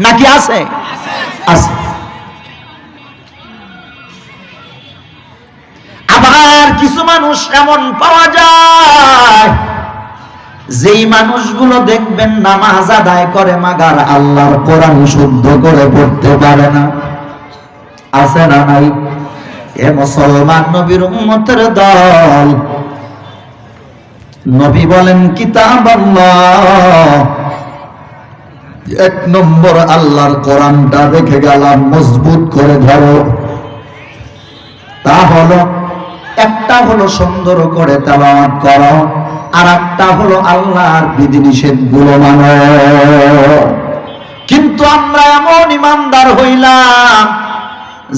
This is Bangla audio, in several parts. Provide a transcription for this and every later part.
নাকি আছে? আছে। আবার কিছু মানুষ এমন পাওয়া যায় যেই মানুষগুলো দেখবেন নামাজ আদায় করে মাগার আল্লাহর কোরআন শুদ্ধ করে পড়তে পারে না। আছে না নাই? এ মুসলমান নবীর উম্মতের দল, নবী বলেন কিতাব আল্লাহ, এক নম্বর আল্লাহর কোরআনটা রেখে গেলাম মজবুত করে ধরো। তা হলো একটা হলো সুন্দর করে তেলাওয়াত করো, আর একটা হলো আল্লাহর বিধিনিষেধ গুলো মানো। কিন্তু আমরা এমন ইমানদার হইলাম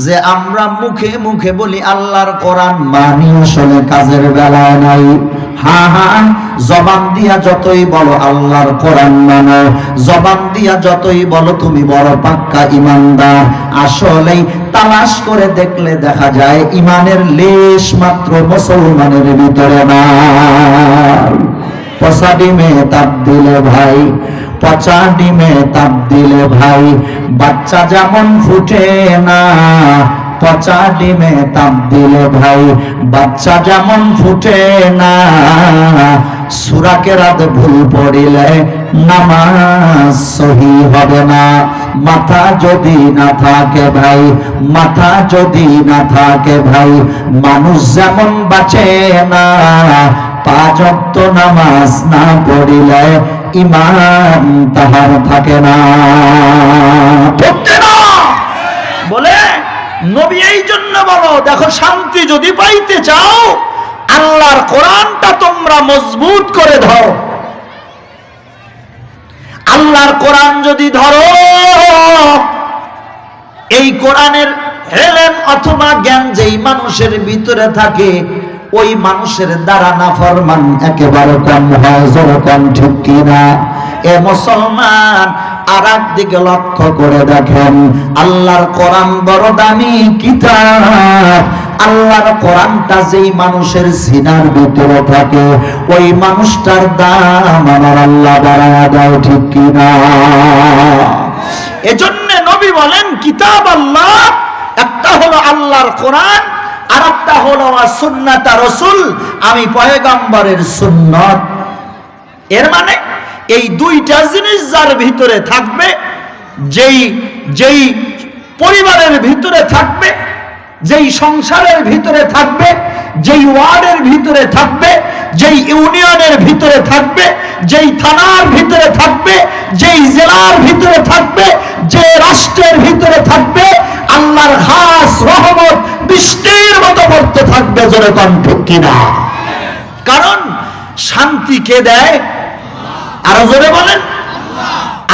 যে আমরা মুখে মুখে বলি আল্লাহর কোরআন মানি, আসলে কাজের বেলায় নাই। হ্যাঁ হ্যাঁ, জবান দিয়া যতই বলো আল্লাহর কোরআন মানো, জবান দিয়া যতই বলো তুমি বড় পাক্কা ইমানদার, আসলেই তালাশ করে দেখলে দেখা যায় ইমানের লেশ মাত্র মুসলমানের ভিতরে নাই। পচা ডিমে তাপ দিলে ভাই, পচা ডিমে তাপ দিলে ভাই বাচ্চা যেমন ফুটে না, পচা ডিমে তাপ দিলে ভাই বাচ্চা যেমন ফুটে না। সূরা কেরাত ভুল পড়িলে নামাজ সহি হবে না। মাথা যদি না থাকে ভাই, মাথা যদি না থাকে ভাই মানুষ যেমন বাঁচে না। 5 ওয়াক্ত নামাজ না পড়িলে ঈমান তাহার থাকে না। বলে নবী এই জন্য বলো, দেখো শান্তি যদি পাইতে চাও আল্লাহর কোরআনটা তোমরা মজবুত করে ধরো। আল্লাহর কোরআন যদি ধরো, এই কোরআনের ইলম অথবা জ্ঞান যেই মানুষের ভিতরে থাকে ওই মানুষের দ্বারা নাফরমান একেবারে কম হয়। যেরকম ঠিক কিনা? এ মুসলমান, আর একদিকে লক্ষ্য করে দেখেন, আল্লাহর কোরআন বড় দামি কিতাব। আল্লাহর কোরআনটা যেই মানুষের সিনার ভিতরে থাকে ওই মানুষটার দাম আমার আল্লাহ বাড়ায়া দেয়, ঠিক কিনা? এজন্য নবী বলেন কিতাব আল্লাহ, একটা হলো আল্লাহর কোরআন, আর একটা হলো সুন্নাত রাসূল, আমি পয়গম্বরের সুন্নাত। এর মানে এই দুইটা জিনিস যার ভিতরে থাকবে, যেই পরিবারের ভিতরে থাকবে, যেই সংসারের ভিতরে থাকবে, যেই ওয়ার্ডের ভিতরে থাকবে, যেই ইউনিয়নের ভিতরে থাকবে, যেই থানার ভিতরে থাকবে, যেই জেলার ভিতরে থাকবে, যে রাষ্ট্রের ভিতরে থাকবে, আল্লাহর খাস রহমত বৃষ্টির মতো পড়তে থাকবে। জোরে কোন ঠিক কিনা? কারণ শান্তি কে দেয়? আরো জোরে বলেন।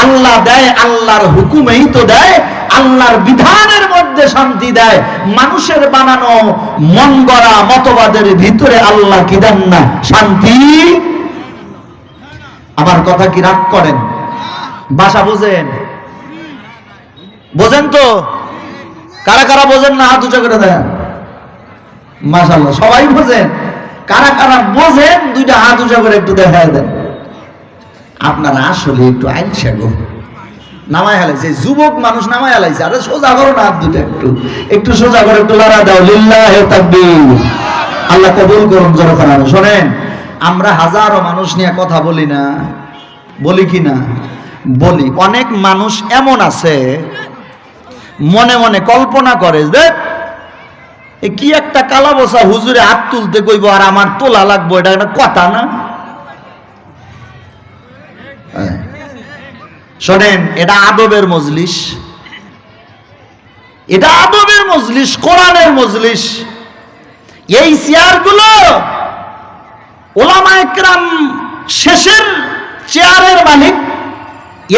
আল্লাহ দেয়, আল্লাহর হুকুমেই তো দেয়, আল্লাহর বিধানের মধ্যে শান্তি দেয়। মানুষের বানানো মন গড়া মতবাদের ভিতরে আল্লাহ কি দেন না? শান্তি। আমার কথা কি রাগ করেন? ভাষা বোঝেন? বোঝেন তো? কারা কারা বোঝেন না হাত উঁচু করে দেন। মাশাআল্লাহ, সবাই বোঝেন। কারা কারা বোঝেন দুইটা হাত উঁচু করে একটু দেখায় দেন। আপনারা আসলে একটু আইনসা গো, নামায় হালাইছে যুবক মানুষ, নামায় হালাইছে। আরে সোজা করো না হাত দুটো, একটু সোজা করে একটু লড়া দাও। লিল্লাহি তাকবীর। আল্লাহ কবুল করুন। জোরে করেন। শোনেন, আমরা হাজারো মানুষ নিয়ে কথা বলি না? বলি কি না? বলি। অনেক মানুষ এমন আছে মনে মনে কল্পনা করে যে কি একটা কালা বসা হুজুরে হাত তুলতে কইব আর আমার তোলা লাগবো, এটা একটা কথা না? শোনেন, এটা আদবের মজলিস, এটা আদবের মজলিস, কোরআনের মজলিস। এই চেয়ারগুলো ওলামায়ে কেরাম শেষের চেয়ারের মালিক।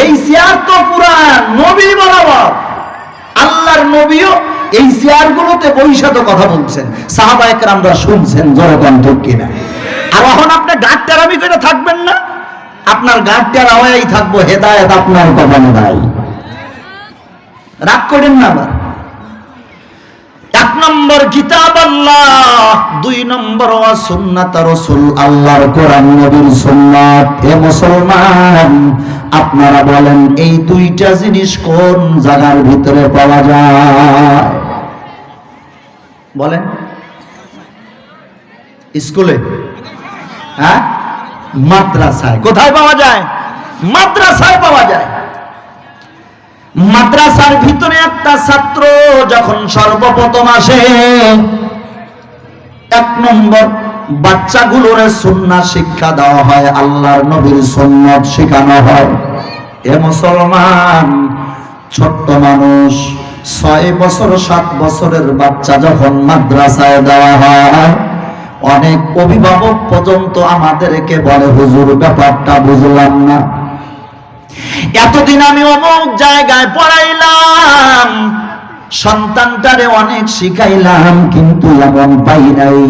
এই চেয়ার তো পুরা নবী বরাবর। আল্লাহর নবীও এই চেয়ারগুলোতে বইসা তো কথা বলছেন, সাহাবায়ে কেরামরা শুনছেন। জোরে কোন ঠিক কিনা? আর এখন আপনি গাঁট টেরামি করে থাকবেন না, আপনার গাঁট টেরা হয়েই থাকবো। হেদায়েত আপনার কপালে নাই। রাগ করেন না। আবার এক নম্বর কিতাব আল্লাহ, দুই নম্বর সুন্নাত রাসূল, আল্লাহর কোরআন নবীর সুন্নাত। এ মুসলমান, আপনারা বলেন এই দুইটা জিনিস কোন জায়গার ভিতরে পাওয়া যায়? বলেন। স্কুলে? হ্যাঁ, মাদ্রাসায়। কোথায় পাওয়া যায়? মাদ্রাসায় পাওয়া যায়। মাদ্রাসার ভিতরে একটা ছাত্র যখন সর্বপ্রথম আসে, এক নম্বর বাচ্চাগুলোর সুন্নাত শিক্ষা দেওয়া হয়, আল্লাহর নবীর সুন্নাত শেখানো হয়। এ মুসলমান, ছোট্ট মানুষ 6 বছর 7 বছরের বাচ্চা যখন মাদ্রাসায় দেওয়া হয়, অনেক অভিভাবক পর্যন্ত আমাদেরকে বলে, হুজুর ব্যাপারটা বুঝলাম না, এতদিন আমি অমুক জায়গায় পড়াইলাম, সন্তানটারে অনেক শিখাইলাম, কিন্তু এমন পাই নাই।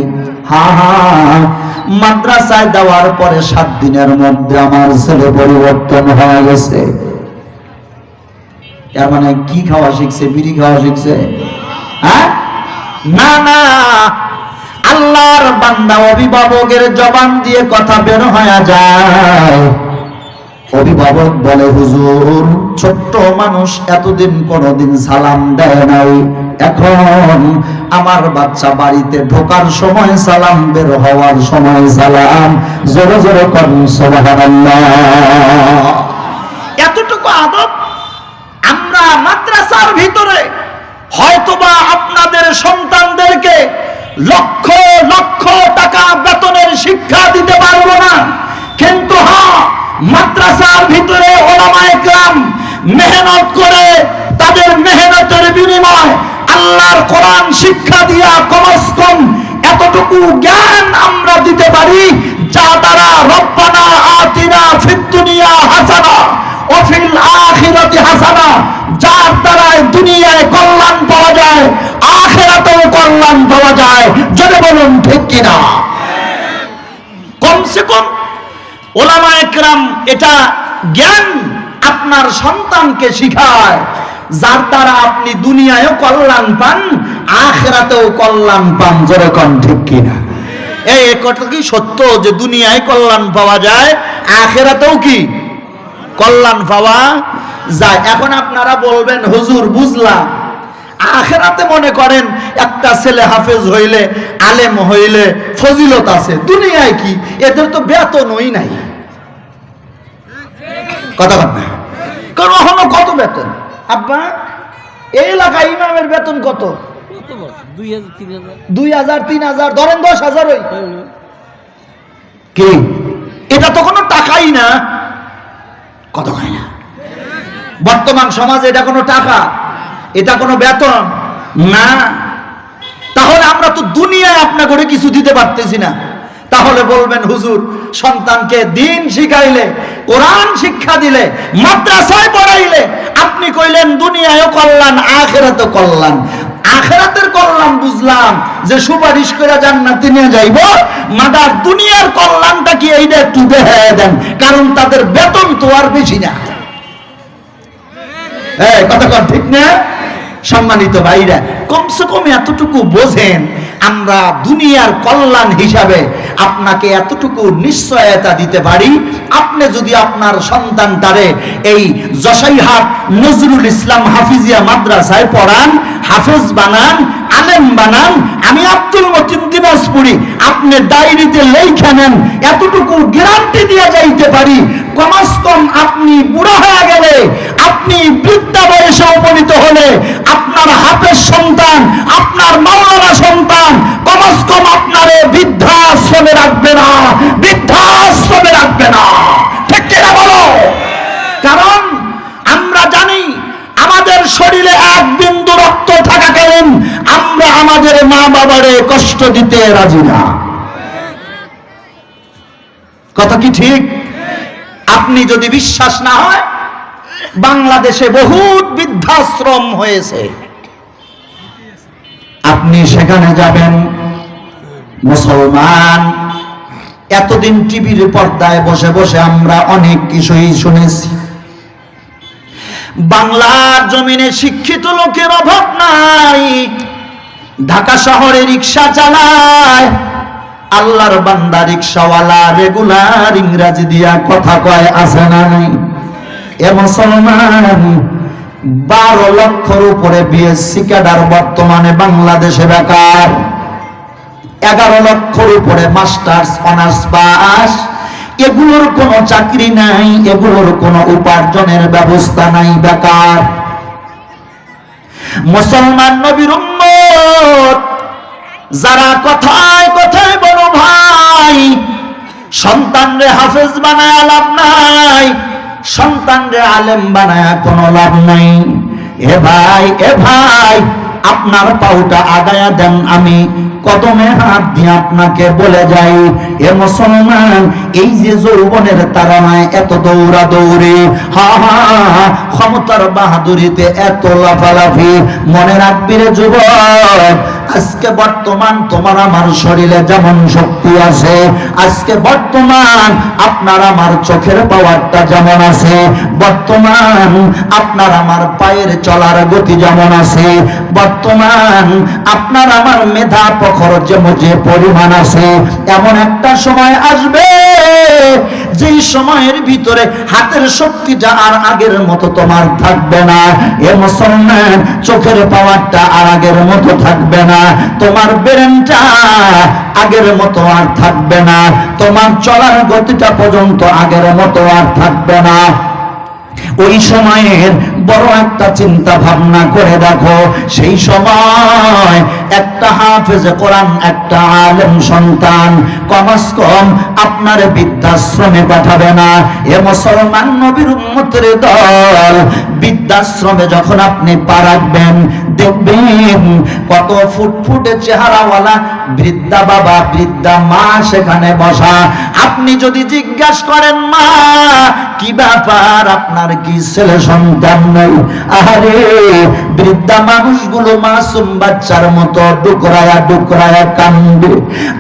মাদ্রাসায় দেওয়ার পরে 7 দিনের মধ্যে আমার ছেলে পরিবর্তন হয়ে গেছে। এর মানে কি খাওয়া শিখছে? বিড়ি খাওয়া শিখছে? হ্যাঁ, না না, আল্লাহর বান্দা অভিভাবকের জবান দিয়ে কথা বের হয়ে যায়। অভিভাবক বলে, হুজুর ছোট্ট মানুষ এতদিন কোনদিন সালাম দেয় নাই, এখন আমার বাচ্চা বাড়িতে ঢোকার সময় সালাম, বের হওয়ার সময় সালাম। জোরে জোরে করুন সুবহানাল্লাহ। এতটুকু আদব আমরা মাদ্রাসার ভিতরে হয়তোবা আপনাদের সন্তানদেরকে লক্ষ লক্ষ টাকা বেতনের শিক্ষা দিতে পারবো না, কিন্তু হ্যাঁ, মাদ্রাসার ভিতরে উলামায়ে কেরাম মেহনত করে তাদের মেহনতের বিনিময় আল্লাহর কোরআন শিক্ষা দিয়া কমস কম এতটুকু জ্ঞান আমরা দিতে পারি, যা দ্বারা রব্বানা আতিনা ফিদ দুনিয়া হাসানা ওয়া ফিল আখিরাতি হাসানা, যার দ্বারা দুনিয়ায় কল্যাণ পাওয়া যায়, আখিরাতেও কল্যাণ পাওয়া যায়। যদি বলুন ঠিক কিনা? কমসে কম উলামায়ে কেরাম এটা জ্ঞান আপনার সন্তানকে শিখায়, যার দ্বারা আপনি দুনিয়ায়ও কল্যাণ পান, আখিরাতেও কল্যাণ পান। জোরে কোন ঠিক কিনা? এই কথা কি সত্য যে দুনিয়ায় কল্যাণ পাওয়া যায়, আখিরাতেও কি কল্যাণ পাওয়া যায়? এখন আপনারা বলবেন, হুজুর বুঝলাম, আখিরাতে মনে করেন একটা ছেলে হাফেজ হইলে, আলেম হইলে ফজিলত আছে, দুনিয়ায় কি এদের তো বেতনই নাই। কথা বল না, কারণ কত বেতন? আব্বা, এই এলাকায় ইমামের বেতন কত? 2000 3000, ধরেন 10,000। কি এটা তো কোনো টাকাই না। কত হয় না? বর্তমান সমাজে এটা কোনো টাকা, এটা কোনো বেতন না। তাহলে আমরা তো দুনিয়ায় আপনাকে কিছু দিতে পারতেছি না। তাহলে বলবেন, হুজুর সন্তানকে দিন শিখাইলে, কোরআন শিক্ষা দিলে, মাদ্রাসায় পড়াইলে, আপনি কইলেন দুনিয়ায়ও কল্যাণ, আখিরাতেও কল্যাণ। আখিরাতের কল্যাণ বুঝলাম যে সুপারিশ করে জান্নাতে নিয়ে যাইব, মাদার দুনিয়ার কল্যাণটা কি এইটা একটু দেখায় দেন, কারণ তাদের বেতন তো আর বেশি না। কথা কর ঠিক না? সম্মানিত ভাইরা, কমসে কম এতটুকু বোঝেন, আমরা দুনিয়ার কল্যাণ হিসাবে আপনাকে এতটুকু নিশ্চয়তা দিতে পারি, আপনি যদি আপনার সন্তানটারে এই যশাইহাট নজরুল ইসলাম হাফিজিয়া মাদ্রাসায় পড়ান, হাফেজ বানান, আলেম বানান, আমি আব্দুল মতিন দিনাজপুরি আপনি ডায়েরিতে লেখা নেন, এতটুকু গ্যারান্টি দিয়ে যাইতে পারি, কমস কম আপনি বুড়া হয়ে গেলে, আপনি বৃদ্ধা বয়সে উপনীত হলে, আপনার হাফেজ সন্তান, আপনার মাওলানা সন্তান কমস কম আপনারে বৃদ্ধাশ্রমে রাখবে না, বৃদ্ধাশ্রমে রাখবে না। ঠিক কিনা বলো? কারণ আমরা জানি আমাদের শরীরে এক বিন্দু রক্ত থাকাকালীন আমরা আমাদের মা বাবারে কষ্ট দিতে রাজি না। কথা কি ঠিক? আপনি যদি বিশ্বাস না হয়, বাংলাদেশে বহুত বৃদ্ধাশ্রম হয়েছে, আপনি সেখানে যাবেন। মুসলমান, এতদিন টিভির পর্দায় বসে বসে আমরা অনেক কিছুই শুনেছি। বাংলার জমিনে শিক্ষিত লোকের অভাব নাই, ঢাকা শহরে রিক্সা চালায়, আল্লাহর বান্দা রিক্সাওয়ালা রেগুলার ইংরেজি দিয়া কথা কয়, আছে না নাই? এ মুসলমান, 12 লক্ষর উপরে বিএসসি ক্যাডার বর্তমানে বাংলাদেশে বেকার। 11 লক্ষর উপরে মাস্টার্স অনার্স পাস। এগুলোর কোনো চাকরি নাই, এগুলোর কোনো উপার্জনের ব্যবস্থা নাই, বেকার। মুসলমান নবীর উম্মত যারা কথায় কথায় বড় ভাই, সন্তানরে হাফেজ বানায় লাভ নাই, সন্তানরে আলেম বানায় কোনো লাভ নাই। এ ভাই, এ ভাই, আপনার পাউটা আগায়া দেন, আমি কদমে হাত দিয়ে আপনাকে বলে যাই, এ মুসলমান, এই যে যৌবনের তাড়নায় এত দৌড়া দৌড়ি, হা হা, ক্ষমতার বাহাদুরিতে এত লাফালাফি, মনে রাখবি রে যুবক, আজকে বর্তমান তোমার আমার শরীরে যেমন শক্তি আছে, আজকে বর্তমান আপনার আমার চোখের পাওয়ারটা যেমন আছে, বর্তমান আপনার আমার পায়ের চলার গতি যেমন আছে, বর্তমান আপনার আমার মেধা প্রখর যে পরিমাণ আছে, এমন একটা সময় আসবে যেই সময়ের ভিতরে হাতের শক্তিটা আর আগের মতো তোমার থাকবে না। এ মুসলমান, চোখের পাওয়ারটা আর আগের মতো থাকবে না, তোমার ব্রেনটা আগের মতো আর থাকবে না, তোমার চলার গতিটা পর্যন্ত আগের মতো আর থাকবে না। ওই সময়ের বড় একটা চিন্তা ভাবনা করে দেখো, সেই সময় একটা হাফেজে কোরআন, একটা আলেম সন্তান কমস কম আপনার বৃদ্ধাশ্রমে পাঠাবে না। এ মুসলমান নবীর উম্মতের দল, বৃদ্ধাশ্রমে যখন আপনি পা রাখবেন, দেখবেন কত ফুটফুটে চেহারাওয়ালা বৃদ্ধা বাবা, বৃদ্ধা মা সেখানে বসা। আপনি যদি জিজ্ঞাসা করেন, মা কি ব্যাপার, আপনার কি ছেলে সন্তান নাই? আরে বৃদ্ধা মানুষগুলো মাসুম বাচ্চার মতো ডুকরায়া ডুকরায়া কান্দে।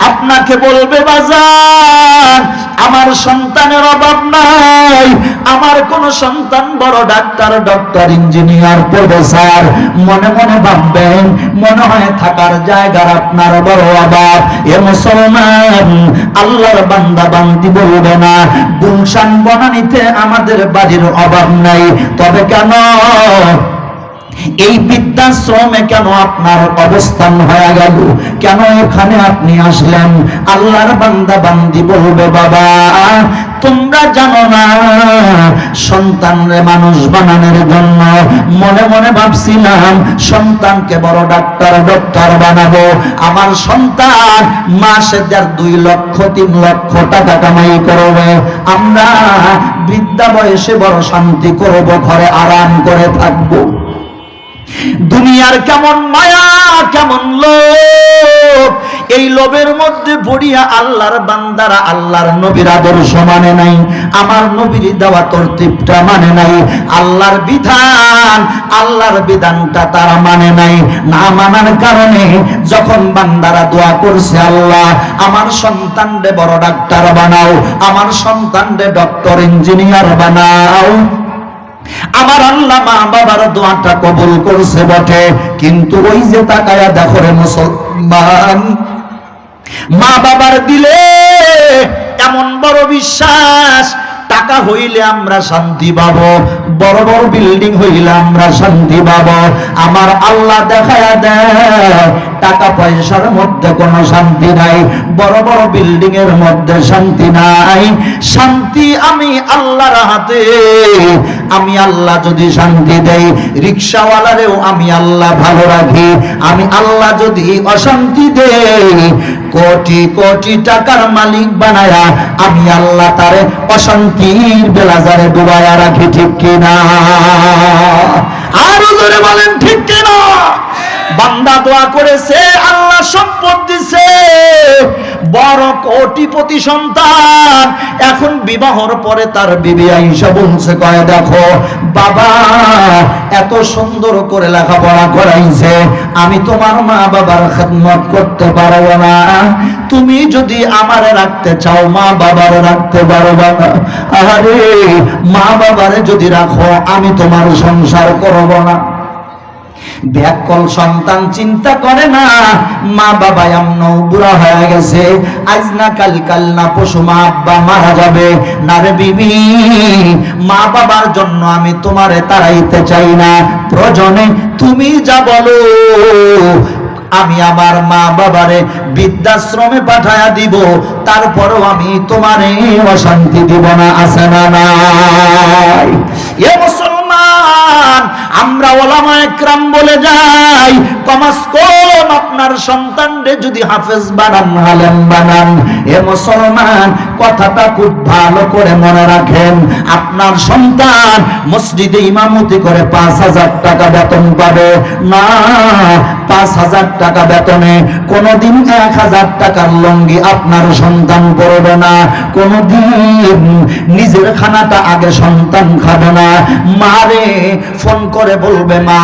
আপনাকে বলবে, বাজার, আমার সন্তানের অভাব নাই, আমার কোন সন্তান বড় ডাক্তার, ডক্টর, ইঞ্জিনিয়ার, প্রফেসর। মনে মনে ভাববেন, মনে হয় থাকার জায়গার আপনার বড় অভাব। এ মুসলমান, আল্লাহর বান্দা বান্দি বলবে না, গুলশান বনানীতে আমাদের বাড়ির অভাব নাই, তবে কেন এই বৃদ্ধাশ্রমে কেন আপনার অবস্থান হয়ে গেল? কেন এখানে আপনি আসলেন? আল্লাহর বান্দা বান্দি বলবে, বাবা তোমরা জানো না, সন্তানরে মানুষ বানানোর জন্য মনে মনে ভাবছিলাম সন্তানকে বড় ডাক্তার, ডক্টর বানাবো। আমার সন্তান মাসে 1.5-2 লক্ষ 3 লক্ষ টাকা কামাই করবে, আমরা বৃদ্ধা বয়সে বড় শান্তি করব, ঘরে আরাম করে থাকবো। দুনিয়ার কেমন মায়া, কেমন লোভ, এই লোভের মধ্যে পড়িয়া আল্লাহর বান্দারা আল্লাহর নবীর আদর্শ মানে নাই, আমার নবীর দেওয়া তরতিবটা মানে নাই, আল্লাহর বিধান, আল্লাহর বিধানটা তারা মানে নাই। না মানার কারণে যখন বান্দারা দোয়া করছে, আল্লাহ আমার সন্তানরে বড় ডাক্তার বানাও, আমার সন্তানরে ডক্টর, ইঞ্জিনিয়ার বানাও, আমার আল্লাহ মা বাবার দোয়াটা কবুল করছে বটে, কিন্তু ওই যে তাকায়া দেখো রে মুসলমান, মা বাবার দিলে এমন বড় বিশ্বাস, টাকা হইলে আমরা শান্তি পাবো, বড় বড় বিল্ডিং হইলে আমরা শান্তি পাবো। আমার আল্লাহ দেখায়া দেয় টাকা পয়সার মধ্যে কোনো শান্তি নাই, বড় বড় বিল্ডিং এর মধ্যে শান্তি নাই। শান্তি আমি আল্লাহর হাতে। আমি আল্লাহ যদি শান্তি দেই, রিকশাওয়ালারেও আমি আল্লাহ ভালো রাখি। আমি আল্লাহ যদি অশান্তি দেই, কোটি কোটি টাকার মালিক বানায়া আমি আল্লাহ তারে অশান্তির বেলাজারে ডুবায়া রাখি, ঠিক কিনা? আরো জোরে বলেন, ঠিক কিনা? বান্দা দোয়া করেছে, আল্লাহ সম্পদ দিছে, বড় কোটিপতি সন্তান। এখন বিবাহর পরে তার বিবি আয়েশা বলছে, কয় দেখো বাবা এত সুন্দর করে লেখাপড়া করাইছে, আমি তোমার মা বাবার খেদমত করতে পারবো না, তুমি যদি আমারে রাখতে চাও মা বাবার রাখতে পারবা না। আরে মা বাবারে যদি রাখো, আমি তোমার সংসার করব না। ব্যাকল সন্তান চিন্তা করে না মা বাবা এমন বুড়া হয়ে গেছে, আজ না কাল না পশু মা আব্বা মারা যাবে না রে বিবি, মা বাবার জন্য আমি তোমারে তাড়াইতে চাই না, প্রয়োজনে তুমি যা বলো আমি আমার মা বাবারে বৃদ্ধাশ্রমে পাঠায়া দিব, তারপরও আমি তোমারে অশান্তি দিব না, আছে না নাই? এ মুসলমান, আমরা ওলামায়ে কেরাম বলে যাই, কমাস কম আপনার সন্তানরে যদি হাফেজ বানান, আলেম বানান, এ মুসলমান কথাটা খুব ভালো করে মনে রাখেন, আপনার সন্তান মসজিদে ইমামতি করে 5,000 টাকা বেতন পাবে না, 5,000 টাকা বেতনে কোনদিন 1,000 টাকার লুঙ্গি আপনার সন্তান পরবে না, কোনদিন নিজের খানাটা আগে সন্তান খাবে না, মারে ফোন করে বলবে মা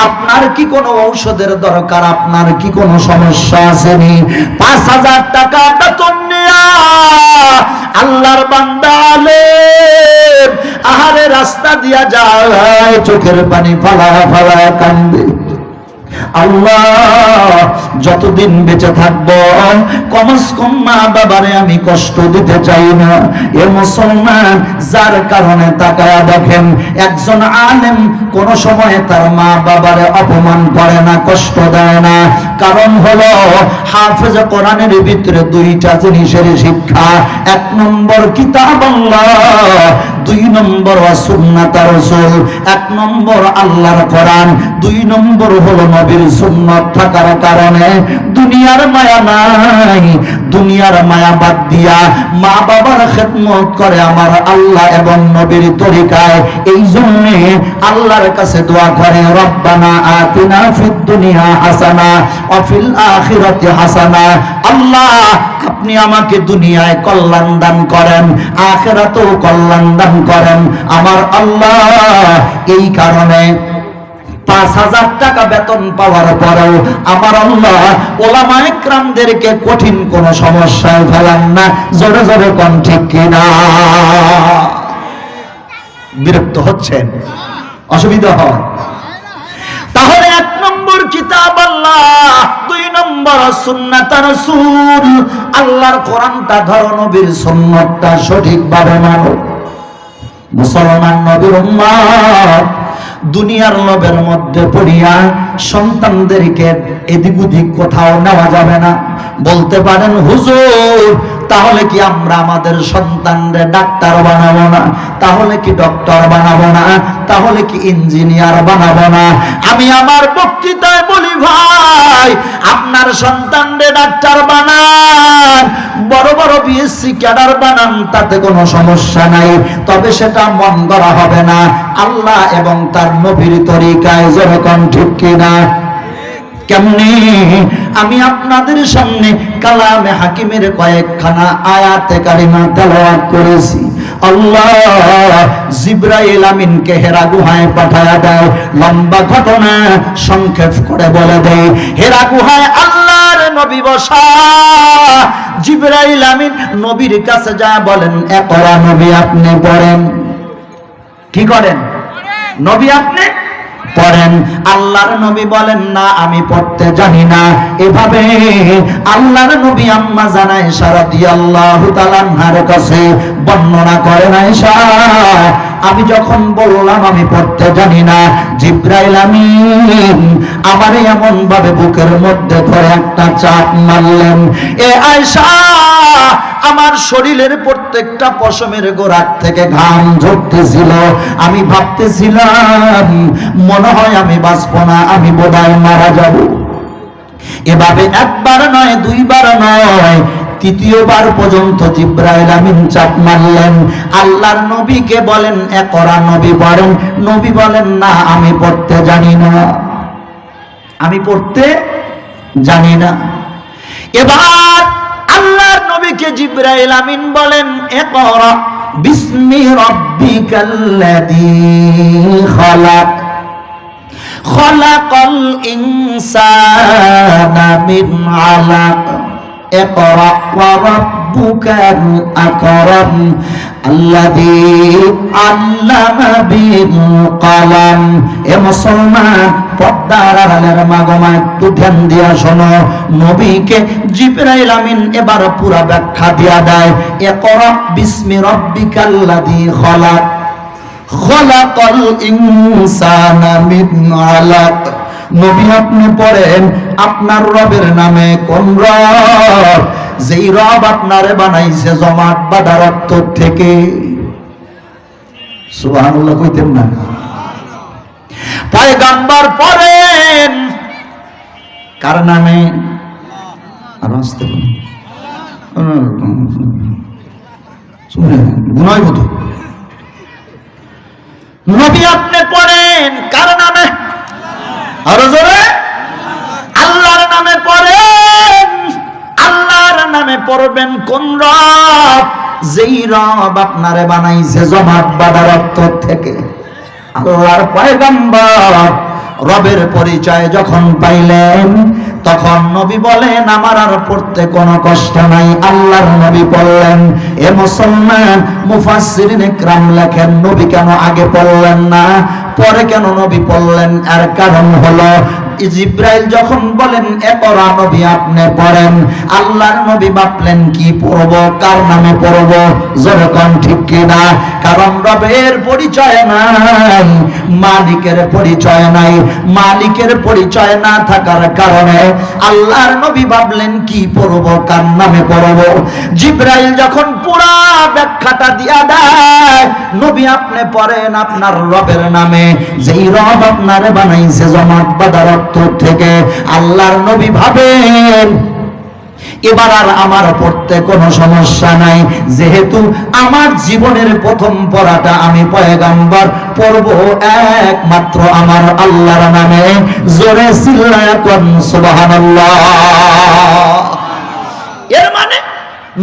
আপনার কি কোনো ঔষধের দরকার, আপনার কি কোনো সমস্যা আসেনি, 5,000 টাকা বেতন নিয়া আল্লাহর বান্দা আলেম আহারে রাস্তা দিয়া যায়, চোখের পানি ফালায়া ফালায়া কান্দে, আল্লাহ যতদিন বেঁচে থাকবো কমস কম মা বাবারে আমি কষ্ট দিতে চাই না। এ মুসলমান, যার কারণে তাকায়া দেখেন একজন আলেম কোন সময় তার মা বাবারে অপমান করে না, কষ্ট দেয় না, কারণ হলো হাফেজ কোরআনের ভিতরে 2টা জিনিসের শিক্ষা, 1 নম্বর কিতাবুল্লাহ, 2 নম্বর সুন্নাত রাসূল, 1 নম্বর আল্লাহর কোরআন, 2 নম্বর হলো নবীর সুন্নাত থাকার কারণে দুনিয়ার মায়া নাই, দুনিয়ার মায়া বাদ দিয়া মা বাবার খেদমত করে আমার আল্লাহ এবং নবীর তরিকায়, এই জন্য আল্লাহর কাছে দোয়া করে রব্বানা আতিনা ফিদ দুনিয়া হাসানা ওয়া ফিল আখিরাতি হাসানা, আল্লাহ আপনি আমাকে দুনিয়ায় কল্যাণ দান করেন, আখিরাতেও কল্যাণ দান করেন আমার আল্লাহ। এই কারণে 5,000 টাকা বেতন পাওয়ার পরেও আমার আল্লাহ ওলামায়ে কেরামদেরকে কঠিন কোন সমস্যায় ফেলান না, জোরে জোরে কোন ঠিক কিনা? বিরক্ত হচ্ছেন, অসুবিধা হয়? তাহলে 1 নম্বর কিতাব আল্লাহ, 2 নম্বর সুন্নাত রাসূল, আল্লাহর কোরআনটা ধরো, নবীর সুন্নাতটা সঠিকভাবে মানো। মুসলমান নবীর উম্মত দুনিয়ার লোভের মধ্যে পড়িয়া সন্তানদেরকে এদিক ওদিক কোথাও নেওয়া যাবে না। বলতে পারেন হুজুর তাহলে কি আমরা আমাদের সন্তানরে ডাক্তার বানাবো না, তাহলে কি ডক্টর বানাবো না, তাহলে কি ইঞ্জিনিয়ার বানাবো না? আমি আমার বক্তৃতায় বলি ভাই, আপনার সন্তানরে ডাক্তার বানান, বড় বড় বিএসসি ক্যাডার বানান, তাতে কোনো সমস্যা নাই, তবে সেটা মন করা হবে না আল্লাহ এবং তার নবীর তরিকায়, যেরকম ঠিক কিনা? কেমনে? আমি আপনাদের সামনে কালামে হাকিমের কয়েকখানা আয়াতে কারিমা তেলাওয়াত করেছি। আল্লাহ জিবরাইল আমিনকে হেরা গুহায় পাঠায়া দেয়, লম্বা ঘটনা সংক্ষেপ করে বলে দেয়। হেরা গুহায় আল্লাহর নবী বসা, জিবরাইল আমিন নবীর কাছে যা বলেন, একরা নবী আপনি পড়েন। কি করেন? নবী আপনি পড়েন। আল্লাহর নবী বলেন না আমি পড়তে জানি না। এভাবে আল্লাহর নবী আম্মা জানা আয়েশা রাদিয়াল্লাহু তাআলা আনহার কাছে বর্ণনা করেন, আয়েশা আমি যখন বললাম আমি পড়তে জানি না, জিবরাইল আমিন আমারে এমন ভাবে বুকের মধ্যে ধরে একটা চাপ মারলেন, এ আয়েশা আমার শরীরের প্রত্যেকটা পশমের গোড়ার থেকে ঘাম ঝরতেছিল। আমি ভাবতেছিলাম মনে হয় আমি বাঁচবো না, আমি বোধহয় মারা যাব। এভাবে একবার নয়, দুইবার নয়, তৃতীয়বার পর্যন্ত জিবরাইল আমিন চাপ মারলেন। আল্লাহর নবীকে বলেন একরা নবী পড়েন। নবী বলেন না আমি পড়তে জানি না, আমি পড়তে জানি না। এবার আল্লাহর নবীকে জিবরাইল আমিন বলেন ইকরা বিসমি রাব্বিকাল্লাযী খালাক খালাকাল ইনসানা মিন আলাক ইকরা ওয়া রাব্বুকাল আকরাম আল্লাযী আল্লামা বিল কলম। এ মুসলমান, পর্দার আড়ালের মা গো মা, একটু ধ্যান দিয়া শোনো। নবীকে জিবরাইল আমিন এবার পুরা ব্যাখ্যা দিয়া দেয়। ইকরা বিসমি রাব্বিকাল্লাযী খলাক, খলাকাল ইনসানা মিন আলাক। নবী আপনি পড়েন আপনার রবের নামে। কোন রব? যেই রব আপনারে বানাইছে জমাট বাঁধা রক্ত থেকে। সুবহানাল্লাহ কইতেন না? পয়গম্বর পড়েন কার নামে? আর আসতে গুনাই বোধ। নবী আপনি পড়েন কার নামে? আর জোরে আল্লাহর নামে পড়েন। আল্লাহর নামে পড়বেন কোন রব? যেই রব আপনারে বানাইছে জমাট বাঁধা রক্ত থেকে। আল্লাহর পয়গম্বর রবের পরিচয় যখন পাইলেন, তখন নবী বলেন আমার আর পড়তে কোনো কষ্ট নাই। আল্লাহর নবী বললেন। এ মুসলমান, মুফাসসিরিন ইকরাম লেখেন নবী কেন আগে পড়লেন না, পরে কেন নবী পড়লেন? এর কারণ হলো জিবরাইল যখন বলেন ইকরা, নবী আপনি পড়েন, আল্লাহর নবী ভাবলেন কি পড়ব, কার নামে পড়ব? জোরে কোন ঠিক কিনা? কারণ রবের পরিচয় নাই, মালিকের পরিচয় নাই। মালিকের পরিচয় না থাকার কারণে আল্লাহর নবী ভাবলেন কি পড়ব, কার নামে পড়ব? জিবরাইল যখন পুরা ব্যাখ্যাটা দিয়া দেয়, নবী আপনি পড়েন আপনার রবের নামে, যেই রব আপনারে বানাইছে জমাট বাঁধা রক্ত থেকে। আল্লাহর নবী ভাবেন এবার আর আমার পড়তে কোনো সমস্যা নাই, যেহেতু আমার জীবনের প্রথম পড়াটা আমি পয়গম্বর পড়ব একমাত্র আমার আল্লাহর নামে। জোরে চিল্লায়া কোন সুবহানাল্লাহ। এর মানে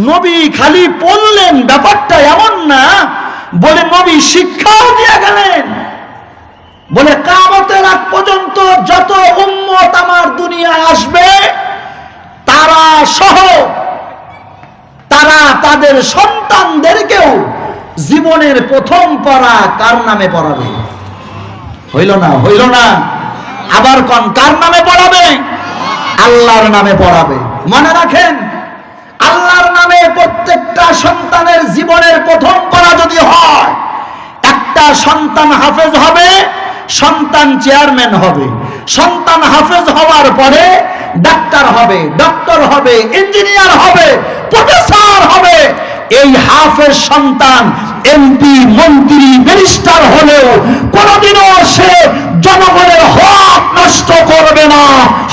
নবী খালি পড়লেন ব্যাপারটা এমন না, বলে নবী শিক্ষাও দিয়ে গেলেন। বলে কিয়ামতের আগ পর্যন্ত যত উম্মত আমার দুনিয়ায় আসবে, তারা সহ তারা তাদের সন্তানদেরকেও জীবনের প্রথম পড়া কার নামে পড়াবে? হইল না? হইল না? আবার কোন কার নামে পড়াবে? আল্লাহর নামে পড়াবে। মনে রাখেন, আল্লাহর নামে প্রত্যেকটা সন্তানের জীবনের প্রথম পড়া যদি হয়, একটা সন্তান হাফেজ হবে, সন্তান চেয়ারম্যান হবে, সন্তান হাফেজ হওয়ার পরে ডাক্তার হবে, ডক্টর হবে, ইঞ্জিনিয়ার হবে, প্রফেসর হবে। এই হাফেজ সন্তান এমপি, মন্ত্রী, ব্যারিস্টার হলেও কোনদিনও সে জনগণের হক নষ্ট করবে না,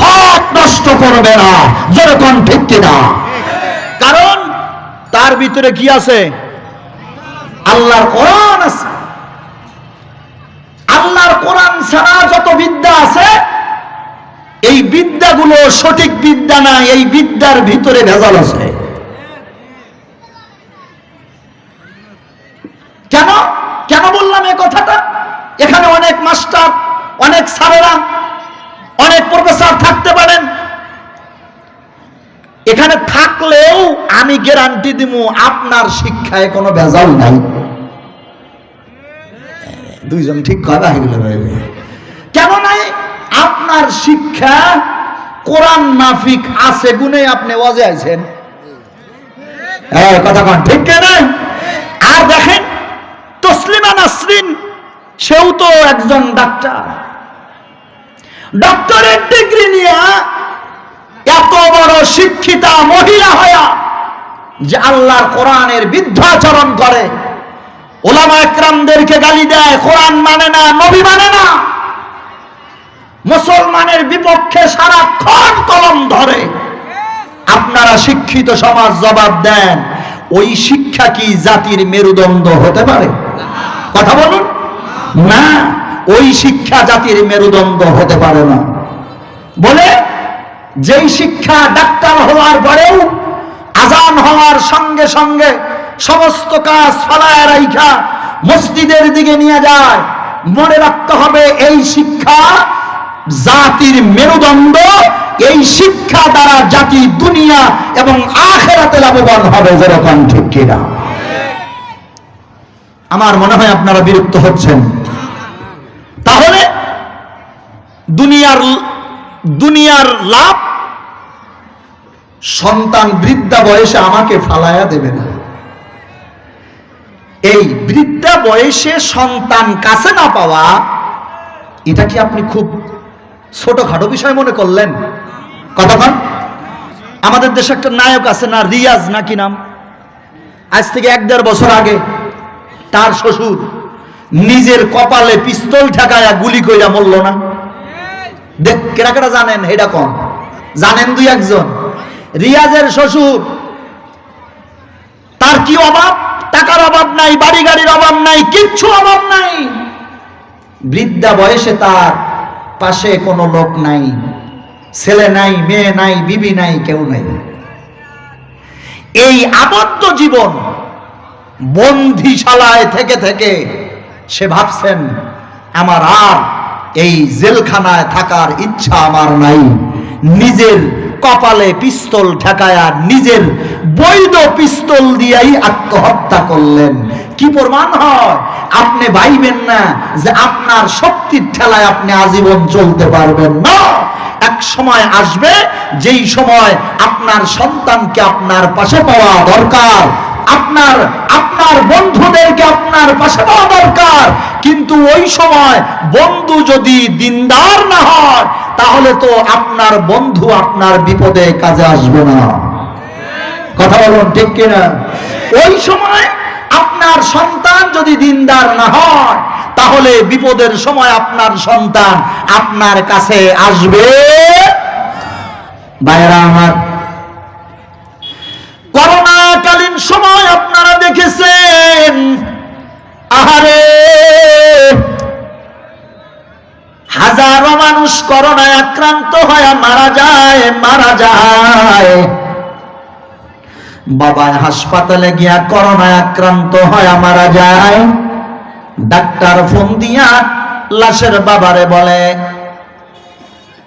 হক নষ্ট করবে না। যেরকম ঠিক কিনা? কারণ তার ভিতরে কি আছে? আল্লাহর কোরআন আছে। আল্লাহর কোরআন ছাড়া যত বিদ্যা আছে, এই বিদ্যাগুলো সঠিক বিদ্যা না, এই বিদ্যার ভিতরে ভেজাল আছে। কেন কেন বললাম এই কথাটা? এখানে অনেক মাস্টার, অনেক স্যারেরা, অনেক প্রফেসর থাকতে পারেন। এখানে থাকলেও আমি গ্যারান্টি দিব আপনার শিক্ষায় কোনো ভেজাল নাই। দুইজন ঠিক কথা হইল। কেন নাই? আপনার শিক্ষা কোরআন মাফিক আছে গুণে আপনি ওয়াজে আছেন। কথা কন ঠিক না? আর দেখেন তসলিমা নাসরিন, সেও তো একজন ডাক্তার, ডক্টরের ডিগ্রি নিয়ে এত বড় শিক্ষিতা মহিলা হয়া যে আল্লাহর কোরআনের বিদ্যাচরণ করে, ওলামা একরামদেরকে গালি দেয়, কোরআন মানে না, নবী মানে না, মুসলমানের বিপক্ষে সারাক্ষণ কলম ধরে। আপনারা শিক্ষিত সমাজ জবাব দেন, ওই শিক্ষা কি জাতির মেরুদণ্ড হতে পারে? কথা বলুন না, ওই শিক্ষা জাতির মেরুদণ্ড হতে পারে না। বলে যেই শিক্ষা ডাক্তার হওয়ার পরেও আজান হওয়ার সঙ্গে সঙ্গে সমস্ত কাজ ফলায় রাইখা মসজিদের দিকে নিয়ে যায়, মনে রাখতে হবে এই শিক্ষা জাতির মেরুদণ্ড। এই শিক্ষা দ্বারা জাতি দুনিয়া এবং আখিরাতে লাভবান হবে। যেরকম ঠিক কিনা? আমার মনে হয় আপনারা বিরক্ত হচ্ছেন। তাহলে দুনিয়ার লাভ সন্তান বৃদ্ধা বয়সে আমাকে ফালায়া দেবে না। এই বৃদ্ধা বয়সে সন্তান কাছে না পাওয়া, এটা কি আপনি খুব ছোটখাটো বিষয় মনে করলেন? কতক্ষণ আমাদের দেশে একটা নায়ক আছে না, রিয়াজ নাকি নাম, আজ থেকে 1-1.5 বছর আগে তার শ্বশুর নিজের কপালে পিস্তল ঠেকায়া গুলি কইরা মরল না? দেখ কেরা কেরা জানেন? এটা কোন জানেন? 2-1 জন। রিয়াজের শ্বশুর, তার কি অভাব? টাকার অভাব নাই, বাড়ি গাড়ির অভাব নাই, কিচ্ছু অভাব নাই। বৃদ্ধা বয়সে তার পাশে কোনো লোক নাই, ছেলে নাই, মেয়ে নাই, বিবি নাই, কেউ নাই। এই আবদ্ধ জীবন বন্দিশালায় থেকে থেকে সে ভাবছেন, আমার আর এই জেলখানায় থাকার ইচ্ছা আমার নাই। নিজের কপালে পিস্তল ঠেকায়া নিজের বৈধ পিস্তল দিয়েই আত্মহত্যা করলেন। কি প্রমাণ হয়? আপনি ভাইবেন না যে আপনার শক্তির ঠেলায় আপনি আজীবন চলতে পারবেন না। এক সময় আসবে যেই সময় আপনার সন্তানকে আপনার পাশে পাওয়া দরকার, আপনার বন্ধুদেরকে আপনার পাশে পাওয়া দরকার। কিন্তু ওই সময় বন্ধু যদি দিনদার না হয়, তাহলে তো আপনার বন্ধু আপনার বিপদে কাজে আসবে না। কথা বলুন ঠিক কিনা? ওই সময় আপনার সন্তান যদি দিনদার না হয়, তাহলে বিপদের সময় আপনার সন্তান আপনার কাছে আসবে। ভাইরা আমার, করোনাকালীন সময় আপনারা দেখেছেন, আহারে হাজারো মানুষ করোনায় আক্রান্ত হয়ে মারা যায়। বাবা হাসপাতালে গিয়া করোনায় আক্রান্ত হয়ে মারা যায়। ডাক্তার ফোন দিয়া লাশের বাবারে বলে,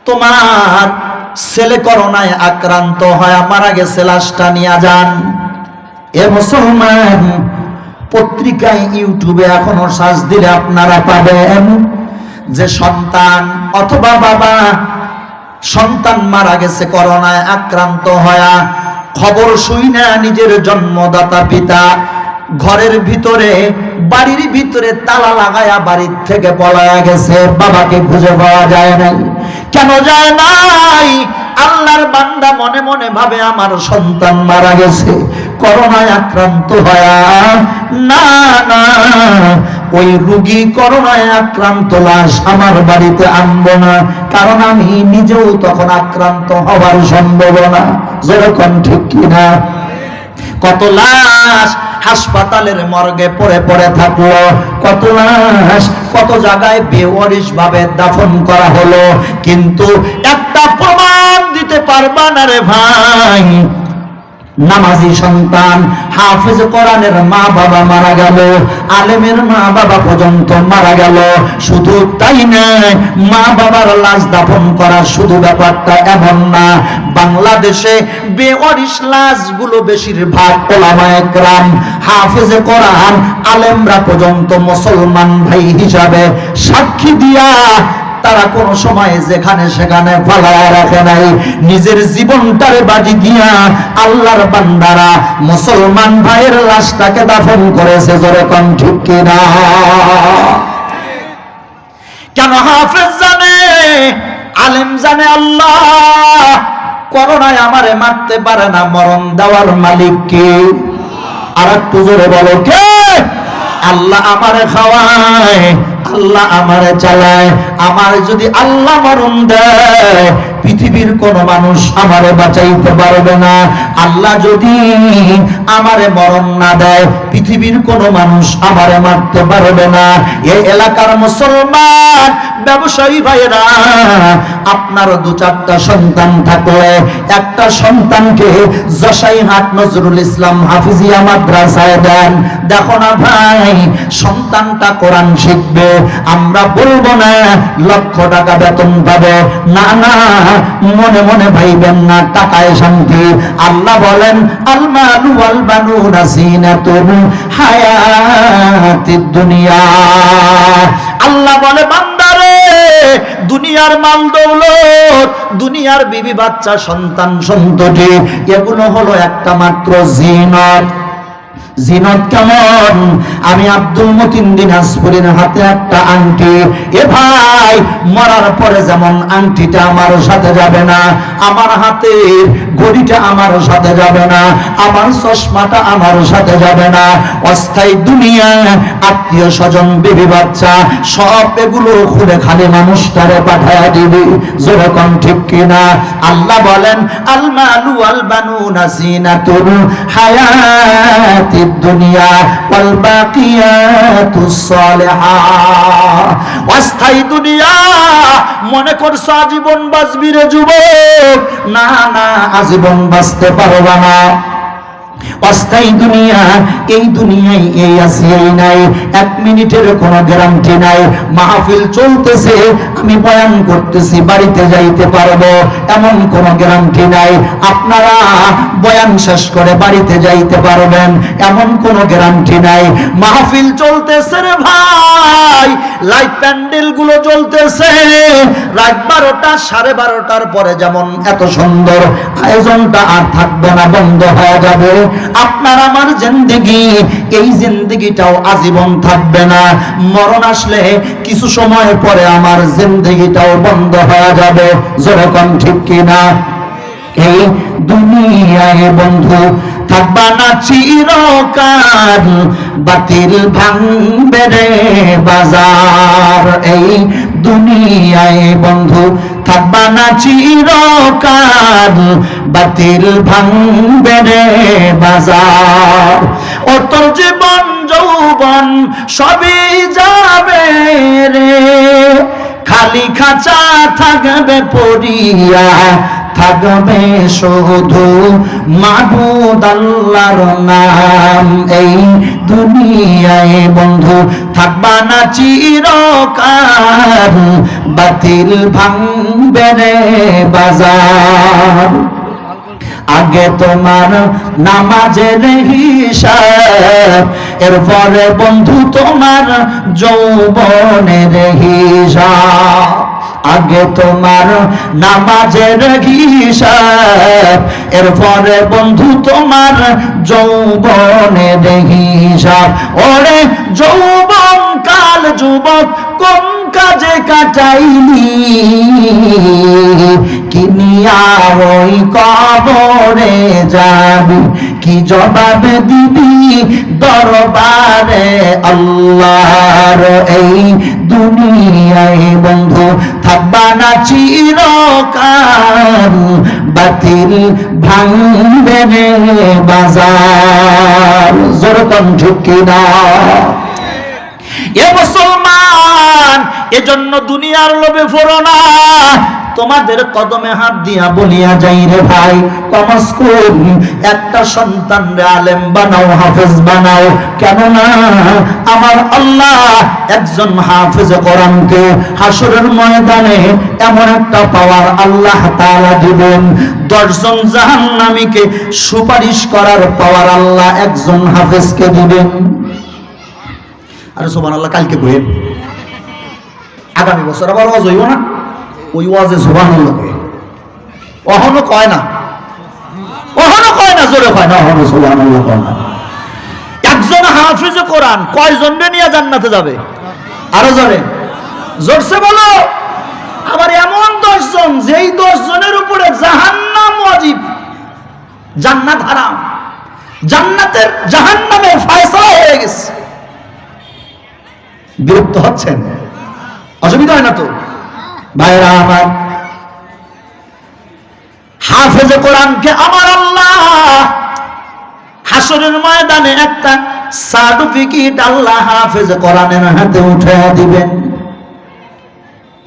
তোমার ছেলে করোনায় আক্রান্ত হয়ে মারা গেছে, লাশটা নিয়ে যান। এ মুসলমান, পত্রিকায় ইউটিউবে এখনো সার্চ দিলে আপনারা পাবেন যে সন্তান অথবা বাবা, সন্তান মারা গেছে করোনায় আক্রান্ত হয়া। খবর শুই না নিজের জন্মদাতা পিতা ঘরের ভিতরে, বাড়ির ভিতরে তালা লাগায়া বাড়ির থেকে পলায়া গেছে। বাবাকে খুঁজে পাওয়া যায় নাই। কেন যায় নাই? আল্লাহর বান্দা মনে মনে ভাবে, আমার সন্তান মারা গেছে করোনায় আক্রান্ত হয়া। না না, ওই রোগী করোনায় আক্রান্ত লাশ আমার বাড়িতে আনবো না, কারণ আমি নিজেও তখন আক্রান্ত হওয়ার সম্ভাবনা। যেরকম ঠিক কিনা? কত লাশ হাসপাতালের মর্গে পড়ে থাকলো, কত লাশ কত জায়গায় বেওয়ারিশ ভাবে দাফন করা হলো, কিন্তু একটা প্রমাণ দিতে পারবা না রে ভাই। নামাজি সন্তান, হাফেজ কোরআনের মা বাবা মারা গেল, আলেমের মা বাবা পর্যন্ত মারা গেল। শুধু তাই নয়, মা বাবার লাশ দাফন করা শুধু ব্যাপারটা এমন না। বাংলাদেশে বেওয়ারিশ লাশগুলো বেশিরভাগ উলামায়ে কেরাম, হাফেজ কোরআন, আলেমরা পর্যন্ত মুসলমান ভাই হিসাবে সাক্ষী দিয়া তারা কোন সময় যেখানে সেখানে ফালায়া রাখে নাই। নিজের জীবনটারে বাজি দিয়া আল্লাহর বান্দারা মুসলমান ভাইয়ের লাশটাকে দাফন করেছে। যেরকম ঠিক কিনা? কেন? হাফেজ জানে, আলেম জানে, আল্লাহ করোনায় আমারে মারতে পারে না, মরণ দেওয়ার মালিক কে? আর একটু জোরে বলো, কে? আল্লাহ আমারে খাওয়ায়, আল্লাহ আমারে চালায়। আমার যদি আল্লাহ মরণ দেয়, পৃথিবীর কোন মানুষ আমারে বাঁচাইতে পারবে না। আল্লাহ যদি আমারে মরণ না দেয়, পৃথিবীর কোনো মানুষ আমারে মারতে পারবে না। এই এলাকার মুসলমান ব্যবসায়ী ভাইরা, আপনার 2-4টা সন্তান থাকলে একটা সন্তানকে জসাইহাট নজরুল ইসলাম হাফিজিয়া মাদ্রাসায় দেন। দেখো না ভাই, সন্তানটা কোরআন শিখবে। আমরা বলবো না লক্ষ টাকা বেতন পাবে, না না, মনে মনে ভাইবেন না টাকায় শান্তি। আল্লাহ বলেন আল মালু ওয়াল বানুনা জিনাতুল হায়াতিদ দুনিয়া। আল্লাহ বলে বান্দারে, দুনিয়ার মাল দৌলত, দুনিয়ার বিবি বাচ্চা সন্তান সন্ততি, এগুলো হলো একটা মাত্র জিনত। জিনত কেমন? আমি আব্দুল মতিন দিনাজপুরের হাতে একটা আংটি, এ ভাই মরার পরে যেমন আংটিটা আমার সাথে যাবে না, আমার হাতের ঘড়িটা আমার সাথে যাবে না, আমার চশমাটা আমার সাথে যাবে না, অস্থায়ী দুনিয়া, আত্মীয় স্বজন, বিবি বাচ্চা সব এগুলো খুলে খালি মানুষটারে পাঠায়া দিবি। যেরকম ঠিক কিনা? আল্লাহ বলেন আল মালু ওয়াল বানুনা জিনাতুল হায়াতি দুনিয়া ওয়াল বাকিয়াতুস সালিহাত। অস্থায়ী দুনিয়া মনে করছো আজীবন বাঁচবি রে যুবক, না না, আজীবন বাঁচতে পারবা না। অস্থায়ী দুনিয়া, এই দুনিয়ায় এই আছে এই নাই, 1 মিনিটের কোনো গ্যারান্টি নাই। মাহফিল চলতেছে, আমি বয়ান করতেছি, বাড়িতে যাইতে পারবো এমন কোনো গ্যারান্টি নাই। আপনারা বয়ান শেষ করে বাড়িতে যাইতে পারবেন এমন কোনো গ্যারান্টি নাই। মাহফিল চলতেছে রে ভাই, লাইট প্যান্ডেল গুলো চলতেছে, রাত 12টা 12:30টার পরে যেমন এত সুন্দর আয়োজনটা আর থাকবে না, বন্ধ হয়ে যাবে। আপনার আমার জিন্দেগি, এই জিন্দেগিটাও আজীবন থাকবে না। মরণ আসলে কিছু সময় পরে আমার জিন্দেগিটাও বন্ধ হয়ে যাবে। যেরকম ঠিক কিনা? এই দুনিয়ায় বন্ধু থাকবা না চিরকাল, বাতিল ভাঙবে রে বাজার। এই দুনিয়ায় বন্ধু থাকবা না চিরকাল, বাতিল ভাঙবে রে বাজার। ও তোর জীবন যৌবন সবই যাবে রে, খালি খাঁচা থাকবে পড়িয়া, থাকবে শুধু মাবুদ আল্লাহর নাম। এই দুনিয়ায় বন্ধু থাকবা না চিরকাল, বাতিল ভাঙবে রে বাজার। আগে তোমার নামাজের হিসাব, এরপরে বন্ধু তোমার যৌবনের হিসাব। আগে তোমার নামাজের হিসাব, এরপরে বন্ধু তোমার যৌবনের হিসাব। ওরে যৌবন কাল যুবক কোন কাজে কাটাইলি, কিনিয়া ওই কবরে যাবি, কি জবাব দিবি দরবারে আল্লাহর। এই দুনিয়ায় বন্ধু থাকবা না চিরকাল, বাতিল ভাঙবে রে বাজার। যেরকম ঠিক কিনা? এ মুসলমান, এজন্য দুনিয়ার লোভে পড়ো না। তোমাদের কদমে হাত দিয়া বলিয়া যাই রে ভাই, কমস কম একটা সন্তান রে আলেম বানাও, হাফেজ বানাও। কেননা আমার আল্লাহ একজন হাফেজ কোরআনকে হাসরের ময়দানে এমন একটা পাওয়ার আল্লাহ তাআলা দিবেন, 10 জন জাহান্নামীকে সুপারিশ করার পাওয়ার আল্লাহ একজন হাফেজকে দিবেন। আরে সুবহানাল্লাহ, কালকে কইেন, আগামী বছর আবার ওয়াজ হইব না? ওই ওয়াজে সুবহানাল্লাহ অহনো কয় না, অহনো কয় না, জোরে কয় না, অহনো সুবহানাল্লাহ কয় না। একজন হাফেজ কোরআন কয়জন নিয়ে জান্নাতে যাবে? আরো জোরে, জোরসে বলো। আবার এমন 10 জন, যেই 10 জনের উপরে জাহান্নাম ওয়াজিব, জান্নাত হারাম, জান্নাতের জাহান্নামের ফয়সালা হয়ে গেছে। বিরক্ত হচ্ছেন? অসুবিধা হয় না তো ভাইরা আমার? হাফেজে কোরআনকে আমার আল্লাহ হাসরের ময়দানে একটা সার্টিফিকেট আল্লাহ হাফেজ কোরআনের হাতে উঠে দিবেন।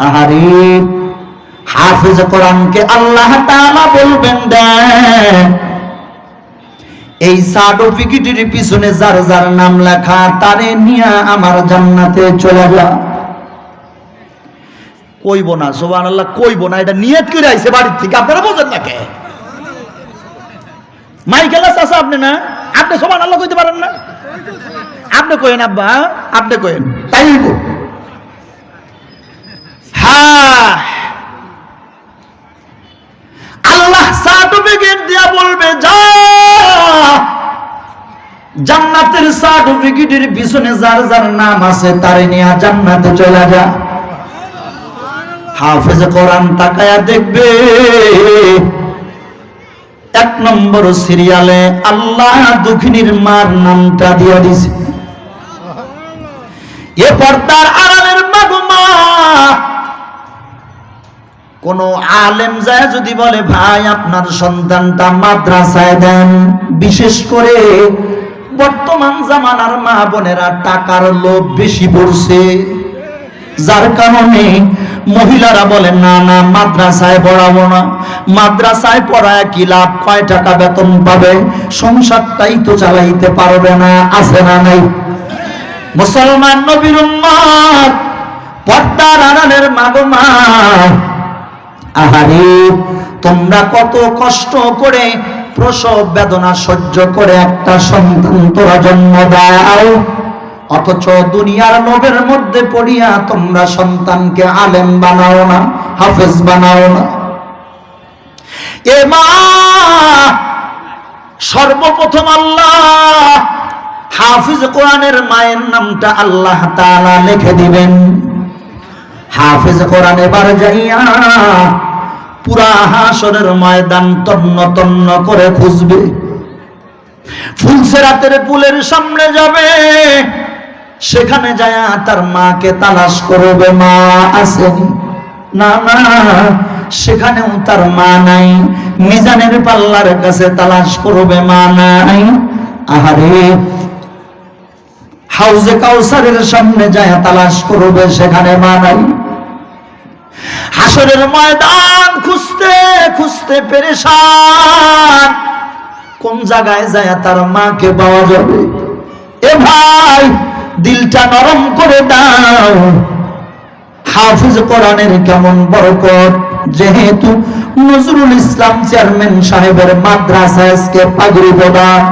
আহারে, হাফেজ কোরআনকে আল্লাহ তাআলা বলবেন, দেখ এই সার্টিফিকেটের পিছনে যার যার নাম লেখা তারে নিয়ে আমার জান্নাতে চলে যা। কইব না সুবহানাল্লাহ, কইব না, এটা নিয়ত করে আইছে বাড়ির থেকে। আপনারা বোঝেন না কে? মাইকেলা চাচা আপনি না, আপনি সুবহানাল্লাহ কইতে পারেন না? আপনি কইেন আব্বা, আপনি কইেন, তাই হ্যাঁ। আল্লাহ সার্টিফিকেট দিয়া বলবে, যা জান্নাতের সার্টিফিকেটের পিছনে যার যার নাম আছে তারে নিয়ে জান্নাতে চলে যা। হাফেজ কোরআন তাকায়া দেখবে, 1 নম্বর সিরিয়ালে আল্লাহ দুঃখিনীর মার নামটা দিয়ে দিছে। এ পর্দার আড়ালের মা, কোন আলেম যায় যদি বলে ভাই আপনার সন্তানটা মাদ্রাসায় দেন, বিশেষ করে বর্তমান জামানার মা বোনেরা টাকার লোভ বেশি পড়ছে, যার কারণে মহিলারা বলে না না মাদ্রাসায় পড়াবো না, মাদ্রাসায় পড়ায় কি লাভ, কয় টাকা বেতন পাবে, সংসারটাই তো চালাইতে পারবে না। আছে না নাই? মুসলমান নবীর উম্মত, পর্দার আড়ালের মা গো মা, আহারে তোমরা কত কষ্ট করে প্রসব বেদনা সহ্য করে একটা সন্তান তোরা জন্ম দাও, অথচ দুনিয়ার লোভের মধ্যে পড়িয়া তোমরা সন্তানকে আলেম বানাও না, হাফেজ বানাও না। এ মা, সর্বপ্রথম আল্লাহ হাফিজ কোরআনের মায়ের নামটা আল্লাহ তাআলা লিখে দিবেন। হাফিজ কোরআন এবার যাইয়া পুরা হাসরের ময়দান তন্ন তন্ন করে খুঁজবে, ফুলসেরাতের পুলের সামনে যাবে, সেখানে যায়া তার মাকে তালাশ করবে, মা আসেনি না, না সেখানেও তার মা নাই। মিজানের পাল্লার কাছে তালাশ করবে, মা নাই। আহারে, হাউজে কাউসারের সামনে যায় তালাশ করবে, সেখানে মা নাই। হাসরের ময়দান খুঁজতে খুঁজতে পেরেশান, কোন জায়গায় যায় তার মাকে পাওয়া যাবে? এ ভাই, দিলটা নরম করে দাও। হাফিজ কোরআনের কেমন বরকত, যেহেতু নজরুল ইসলাম চেয়ারম্যান সাহেবের মাদ্রাসায় আজকে পাগড়ি প্রদান।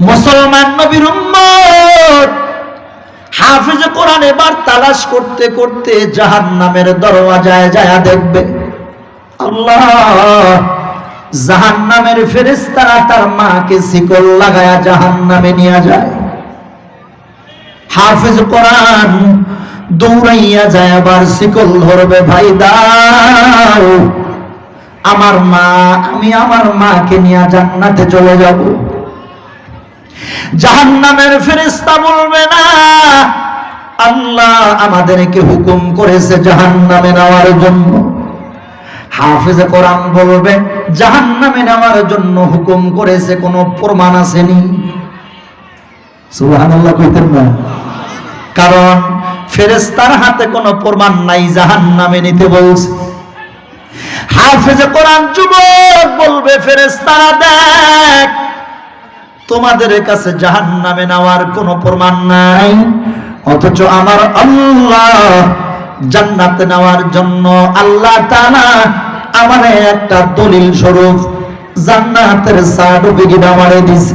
মুসলমান নবীর উম্মত, হাফিজ কোরআন এবার তালাশ করতে করতে জাহান্নামের দরওয়াজায় যায় দেখবে, আল্লাহ জাহান্নামের ফেরেশতারা তার মাকে শিকল লাগায়া জাহান্নামে নিয়ে যায়। হাফিজ কোরআন দৌড়াইয়া যায়, আবার শিকল ধরবে, ভাই দাও আমার মা, আমি আমার মাকে নিয়ে জান্নাতে চলে যাব। জাহান্নামের ফেরেশতা বলবে না, আল্লাহ আমাদেরকে হুকুম করেছে জাহান্নামে নেওয়ার জন্য। হাফিজ কোরআন বলবে, জাহান্নামে নেওয়ার জন্য হুকুম করেছে, কোনো প্রমাণ আসেনি। সুবহানাল্লাহ কইতেন না? কারণ ফেরেশতার হাতে কোনো প্রমাণ নাই জাহান্নামে নিতে বলছে। হাফিজ কোরআন যুবক বলবে, ফেরেশতারা দেখ তোমাদের কাছে জাহান্নামে নেওয়ার কোনো প্রমাণ নাই, অথচ আমার আল্লাহ জান্নাতে নেওয়ার জন্য আল্লাহ তাআলা আমারে একটা দলিল স্বরূপ জান্নাতের সার্টিফিকেট আমারে দিছে।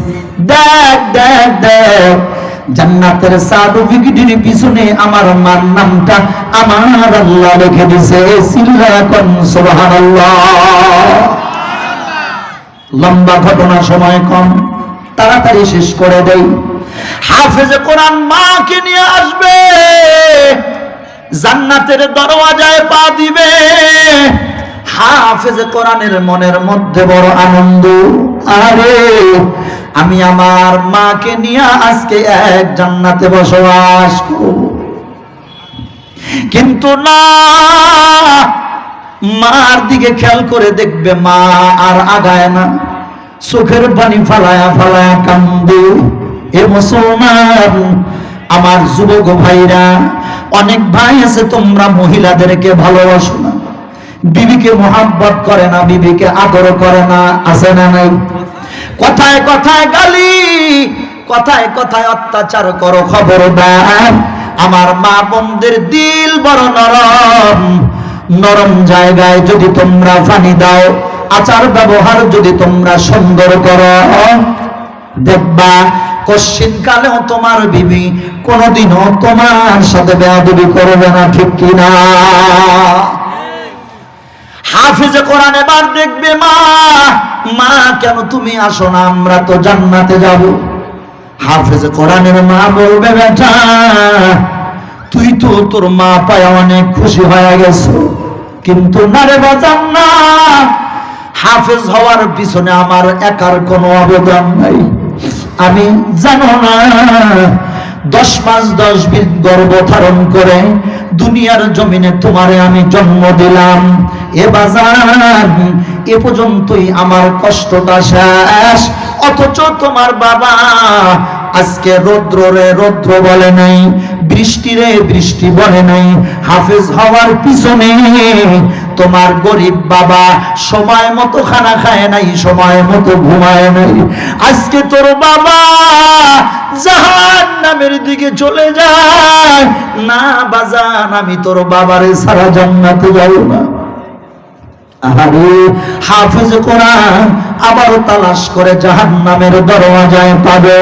দেখ দেখ দেখ, জান্নাতের সার্টিফিকেটের পিছনে আমার মার নামটা আমার আল্লাহ লিখে দিছে। সিল্লাকুন সুবহানাল্লাহ। লম্বা ঘটনা, সময় কম, তাড়াতাড়ি শেষ করে দেই। হাফেজ কোরআন মাকে নিয়ে আসবে, জান্নাতের দরওয়াজায় পা দিবে। হাফেজ কোরআনের মনের মধ্যে বড় আনন্দ, আরে আমি আমার মাকে নিয়ে আজকে এক জান্নাতে বসবাস করব। কিন্তু না, মার দিকে খেয়াল করে দেখবে মা আর আগায় না, চোখের পানি ফালায়া ফালায়া কান্দে। এ মুসলমান, আমার যুবক ভাইরা, অনেক ভাই আছে তোমরা মহিলাদেরকে ভালোবাসো না, বিবিকে মোহাব্বত করে না, বিবিকে আদর করে না, আছে না নাই? কথায় কথায় গালি, কথায় কথায় অত্যাচার করো। খবরদার, আমার মা বোনদের দিল বড় নরম, নরম জায়গায় যদি তোমরা পানি দাও, আচার ব্যবহার যদি তোমরা সুন্দর করো, দেখবা কশ্চিন কালেও তোমার বিবি কোনোদিনও তোমার সাথে বেয়াদবি করবে না, ঠিক কিনা? হাফিজে কোরআন এবার দেখবে, মা মা কেন তুমি আসো না, আমরা তো জান্নাতে যাব। হাফিজে কোরআনের মা বলবে, বেটা তুই তো তোর মা পায় অনেক খুশি হয়ে গেছো, কিন্তু না রে বাজান না, হাফেজ হওয়ার পিছনে আমার একার কোনো অবদান নাই। আমি জানো না 10 মাস 10 দিন গর্ভ ধারণ করে দুনিয়ার জমিনে তোমারে আমি জন্ম দিলাম। এ বাজার, এ পর্যন্তই আমার কষ্টটা শেষ, অথচ তোমার বাবা আজকে রৌদ্র রে রৌদ্র বলে নাই, বৃষ্টি রে বৃষ্টি বলে নাই। হাফেজ হওয়ার পিছনে তোমার গরিব বাবা সময় মতো খানা খায় নাই, সময় মতো ঘুমায় নাই। আজকে তোর বাবা জাহান্নামের দিকে চলে যায়। না বাজান, আমি তোর বাবারে সারা জান্নাতে যাব না। আরে হাফেজ কোরআন আবার তালাশ করে জাহান্নামের দরওয়াজায় পাবে,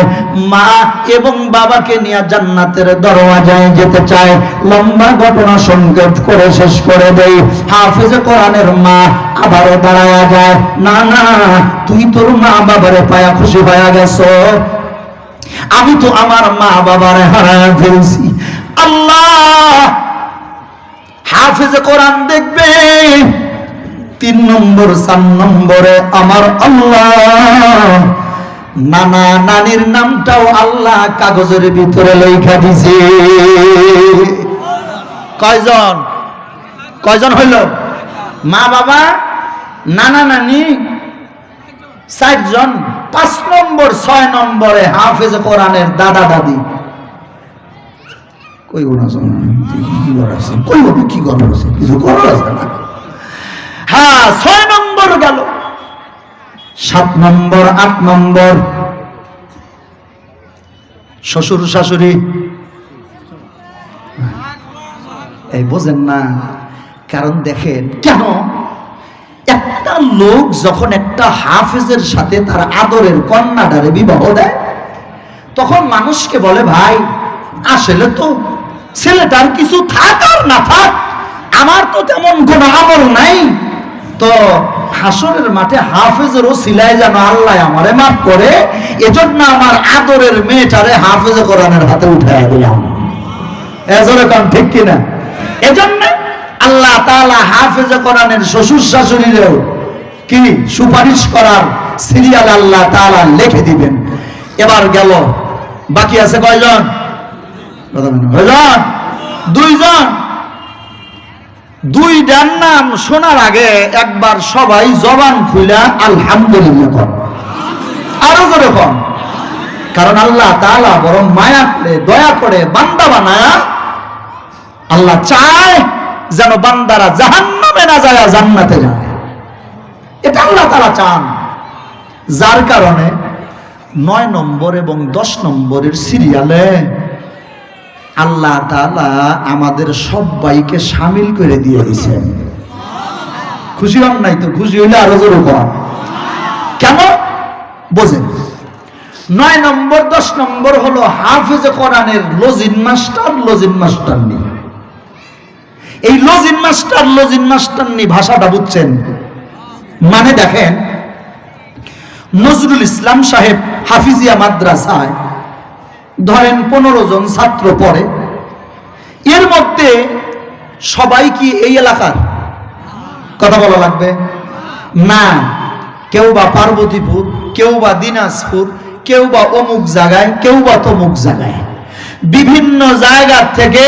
মা এবং বাবাকে নিয়ে জান্নাতের দরওয়াজায় যেতে চায়। লম্বা ঘটনা সংক্ষেপ করে শেষ করে দেই। হাফেজ কোরআনের মা আবারও দাঁড়ায়া যায়, না না, তুই তোর মা বাবারে পায়া খুশি হয়ে গেছো, আমি তো আমার মা বাবারে হারায় ফেলছি। আল্লাহ, হাফেজ কোরআন দেখবে 3 নম্বর 4 নম্বরে আমার আল্লাহ নানা নানির নামটাও আল্লাহ কাগজের ভিতরে লেখা দিছে। কয়জন কয়জন হইল? মা বাবা, নানা নানি 4 জন। 5 নম্বর 6 নম্বরে হাফেজ কোরআনের দাদা দাদি। কই গুণ আছে? কি করা আছে? কই হবে? কি করা আছে? কিছু করা আছে না। হ্যাঁ, 6 নম্বর গেল। 7 নম্বর 8 নম্বর শ্বশুর শাশুড়ি। এই বোঝেন না? কারণ দেখেন, কেন একটা লোক যখন একটা হাফেজের সাথে তার আদরের কন্যাটারে বিবাহ দেয়, তখন মানুষকে বলে, ভাই আসলে তো ছেলেটার কিছু থাক আর না থাক, আমার তো তেমন কোনো আমল নাই, তো হাসরের মাঠে হাফেজেরও সিলাই যেন আল্লাহ আমারে মাফ করে, এজন্য আমার আদরের মেয়েটারে হাফেজ কোরআনের হাতে উঠাইয়া দিলাম। এজন্য ঠিক কিনা? এজন্য আল্লাহ তাআলা হাফেজ কোরআনের শ্বশুর শাশুড়িরেও কি সুপারিশ করার সিরিয়াল আল্লাহ তাআলা লিখে দিবেন। এবার গেল, বাকি আছে কয়জন? কয়জন? 2 জন। 2টার নাম শোনার আগে একবার সবাই জবান খুলে আলহামদুলিল্লাহ কর, আরো করে কর। কারণ আল্লাহ তাআলা বড় মায়া করে, দয়া করে বান্দা বানায়া আল্লাহ চায় যেন বান্দারা জাহান্নামে না যায়, জান্নাতে যায়। এটা আল্লাহ তাআলা চান। যার কারণে 9 নম্বর এবং 10 নম্বরের সিরিয়ালে আল্লাহ তাআলা আমাদের সবাইকে শামিল করে দিয়ে দিয়েছেন। খুশি হন নাই তো? খুশি হইলে আরো জোরে কর। কেন বোঝেন? 9 নম্বর 10 নম্বর হলো হাফেজ কোরআনের লজিন মাস্টার, লজিন মাস্টার নি। এই লজিন মাস্টার নি ভাষাটা বুঝছেন? মানে দেখেন, নজরুল ইসলাম সাহেব হাফিজিয়া মাদ্রাসায় ধরেন 15 জন ছাত্র পড়ে, এর মধ্যে সবাই কি এই এলাকার? কথা বলা লাগবে না। কেউ বা পার্বতীপুর, কেউ বা দিনাজপুর, কেউ বা অমুক জায়গায়, কেউ বা তমুক জায়গায়, বিভিন্ন জায়গা থেকে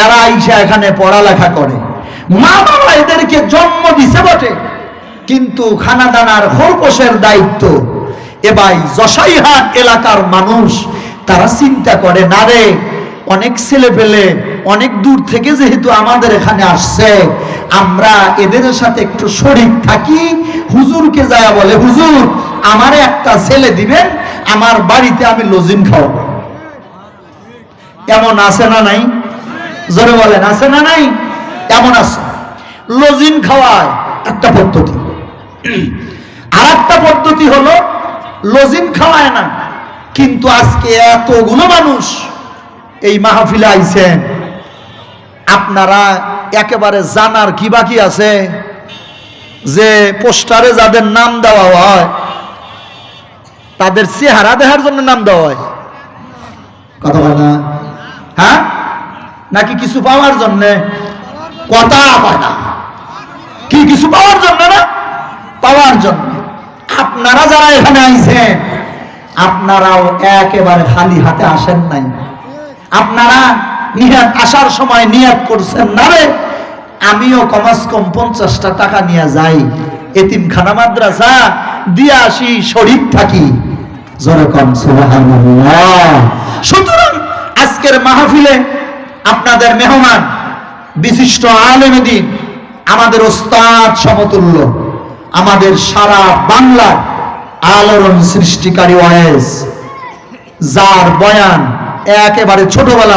এরা আইসা এখানে পড়ালেখা করে। মা বাবা এদেরকে জন্ম দিছে বটে, কিন্তু খানাদানার খরগোশের দায়িত্ব এবার যশাইহাট এলাকার মানুষ তারা চিন্তা করে, না রে অনেক ছেলে পেলে অনেক দূর থেকে যেহেতু আমাদের এখানে আসছে, আমরা এদের সাথে একটু শরীক থাকি। হুজুরকে যায় বলে, হুজুর আমারে একটা ছেলে দিবেন, আমার বাড়িতে আমি লজিম খাওয়াবো। এমন আছে না নাই? জোরে বলেন, আছে না নাই? এমন আছে। লজিম খাওয়ায় একটা পদ্ধতি। আর একটা পদ্ধতি হলো লজিম খাওয়ায় না, কিন্তু আজকে এতগুলো মানুষ এই মাহফিলে আইছেন, আপনারা একেবারে জানার কি বাকি আছে যে পোস্টারে যাদের নাম দেওয়া হয় তাদের চেহারা দেখার জন্য নাম দেওয়া হয়? কথা বলে না? হ্যাঁ, নাকি কিছু পাওয়ার জন্য? কথা পায় না কি কিছু পাওয়ার জন্য? না, পাওয়ার জন্য। আপনারা যারা এখানে আইছেন, আপনারাও একেবারে খালি হাতে আসেন নাই। আপনারা নিয়াত আসার সময় নিয়াত করছেন, না রে আমিও কমাস কম 50টা টাকা নিয়ে যাই, এতিমখানা মাদ্রাসা দিয়ে আসি, শরীফ থাকি। জোরে কম সুবহানাল্লাহ। সুতরাং আজকের মাহফিলে আপনাদের মেহমান বিশিষ্ট আলেমে দ্বীন, আমাদের ওস্তাদ সমতুল্য, আমাদের সারা বাংলার আলোড়ন সৃষ্টিকারী ওয়াইজ, যার বয়ান একেবারে ছোটবেলা